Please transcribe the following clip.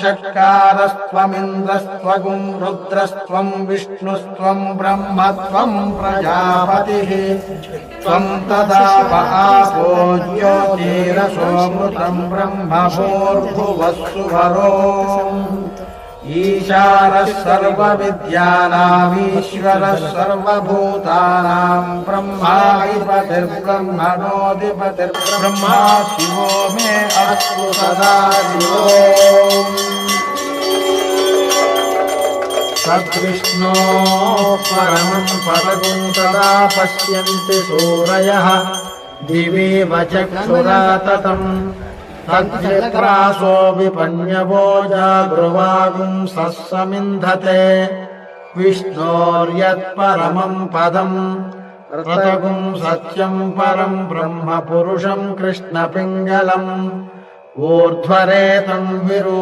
षट्कारस्त्वमिन्द्रस्त्वगुं रुद्रस्त्वं विष्णुस्त्वं ब्रह्मत्वं प्रजापतिः त्वं तदाप आपो ज्योतिरसोऽमृतं ब्रह्म भूर्भुवस्सुवरो ईशानः सर्वविद्यानामीश्वरः सर्वभूतानां ब्रह्माधिपतिर्ब्रह्मणोऽधिपतिर्ब्रह्मा शिवो मे अस्तु सदा शिवो तद्विष्णो परमं पदगुं तदा पश्यन्ति सूरयः दिवीव चक्षुरा ततम् तद्विप्रासो विपन्यवो जागृवागुंसः समिन्धते विष्णोर्यत्परमं पदम् रतगुं सत्यं परं ब्रह्म पुरुषं कृष्णपिङ्गलम् ऊर्ध्वरेतं विरु